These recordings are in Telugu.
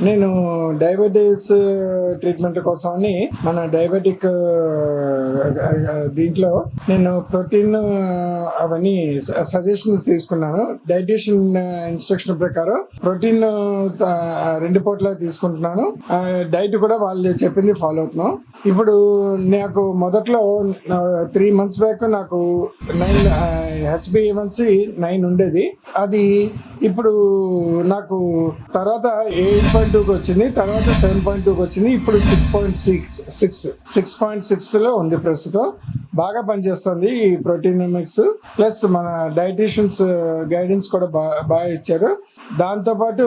నేను డయాబెటీస్ ట్రీట్మెంట్ కోసమని మన డయాబెటిక్ దీంట్లో నేను ప్రోటీన్ అవన్నీ సజెషన్స్ తీసుకున్నాను. డైటీషియన్ ఇన్స్ట్రక్షన్ ప్రకారం ప్రోటీన్ 2 పూట్ల తీసుకుంటున్నాను. డైట్ కూడా వాళ్ళు చెప్పింది ఫాలో అవుతున్నాం. ఇప్పుడు నాకు మొదట్లో 3 months బ్యాక్ నాకు 9 HbA1c 9 ఉండేది. అది ఇప్పుడు నాకు తర్వాత 8.2కి వచ్చింది, తర్వాత 7.2కి వచ్చింది, ఇప్పుడు 6.6లో ఉంది ప్రస్తుతం. బాగా పనిచేస్తుంది ఈ ప్రోటీన్ మిక్స్. ప్లస్ మన డైటీషియన్స్ గైడెన్స్ కూడా బాగా ఇచ్చారు. దాంతోపాటు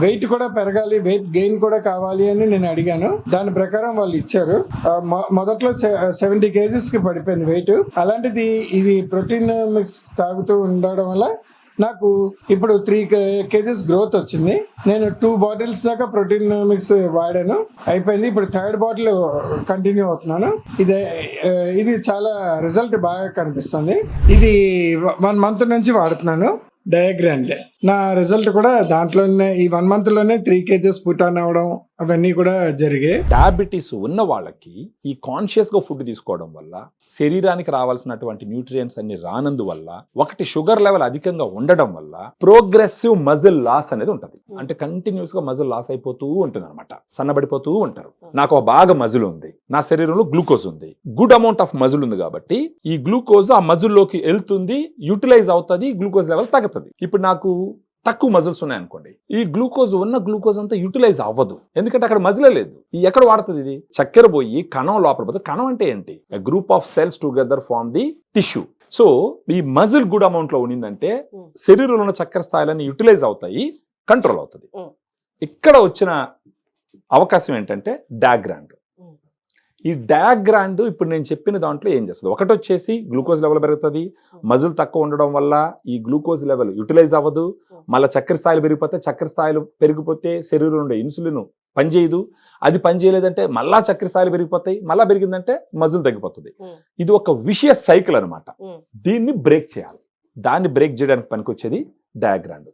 వెయిట్ కూడా పెరగాలి, వెయిట్ గెయిన్ కూడా కావాలి అని నేను అడిగాను. దాని ప్రకారం వాళ్ళు ఇచ్చారు. మొదట్లో 70 kgs కి పడిపోయింది వెయిట్. అలాంటిది ఇది ప్రోటీన్ మిక్స్ తాగుతూ ఉండడం వల్ల నాకు ఇప్పుడు 3 kgs గ్రోత్ వచ్చింది. నేను 2 బాటిల్స్ దాకా ప్రోటీన్ మిక్స్ వాడాను, అయిపోయింది. ఇప్పుడు 3rd బాటిల్ కంటిన్యూ అవుతున్నాను. ఇది చాలా రిజల్ట్ బాగా కనిపిస్తుంది. ఇది 1 month నుంచి వాడుతున్నాను డయాగ్రాండ్. నా రిజల్ట్ కూడా దాంట్లోనే ఈ 1 month లోనే 3 kgs పుట్ ఆన్ అవ్వడం అవన్నీ కూడా జరిగాయి. డయాబెటీస్ ఉన్న వాళ్ళకి ఈ కాన్షియస్ గా ఫుడ్ తీసుకోవడం వల్ల శరీరానికి రావాల్సినటువంటి న్యూట్రియంట్స్ అన్ని రానందువల్ల, ఒకటి షుగర్ లెవెల్ అధికంగా ఉండడం వల్ల ప్రోగ్రెసివ్ మజిల్ లాస్ అనేది ఉంటుంది. అంటే కంటిన్యూస్ గా మజిల్ లాస్ అయిపోతూ ఉంటుంది అనమాట, సన్నబడిపోతూ ఉంటారు. నాకు బాగా మజిల్ ఉంది, నా శరీరంలో గ్లూకోజ్ ఉంది, గుడ్ అమౌంట్ ఆఫ్ మజిల్ ఉంది కాబట్టి ఈ గ్లూకోజ్ ఆ మజిల్లోకి వెళ్తుంది, యూటిలైజ్ అవుతుంది, గ్లూకోజ్ లెవెల్ తగ్గుతుంది. ఇప్పుడు నాకు తక్కువ మజిల్స్ ఉన్నాయనుకోండి, ఈ గ్లూకోజ్ అంతా యూటిలైజ్ అవ్వదు, ఎందుకంటే అక్కడ మజిలే లేదు. ఈ ఎక్కడ వాడుతుంది? ఇది చక్కెర పోయి కణం లోపల పోతుంది. కణం అంటే ఏంటి? Group of cells together form the tissue. So ఈ మజిల్ గుడ్ అమౌంట్ లో ఉన్నిందంటే శరీరంలో ఉన్న చక్కెర స్థాయిలన్నీ యూటిలైజ్ అవుతాయి, కంట్రోల్ అవుతుంది. ఇక్కడ వచ్చిన అవకాశం ఏంటంటే డయాగ్రాండ్. ఈ డయాగ్రాండ్ ఇప్పుడు నేను చెప్పిన దాంట్లో ఏం చేస్తుంది? ఒకటి వచ్చేసి గ్లూకోజ్ లెవెల్ పెరుగుతుంది, మజిల్ తక్కువ ఉండడం వల్ల ఈ గ్లూకోజ్ లెవెల్ యూటిలైజ్ అవ్వదు, మళ్ళీ చక్కెర స్థాయిలు పెరిగిపోతే, చక్కెర స్థాయిలు పెరిగిపోతే శరీరంలో ఉండే ఇన్సులిన్ పనిచేయదు, అది పనిచేయలేదంటే మళ్ళా చక్కెర స్థాయిలు పెరిగిపోతాయి, మళ్ళా పెరిగిందంటే మజిల్ తగ్గిపోతుంది. ఇది ఒక విషియస్ సైకిల్ అనమాట. దీన్ని బ్రేక్ చేయాలి. దాన్ని బ్రేక్ చేయడానికి పనికొచ్చేది డయాగ్రాండ్.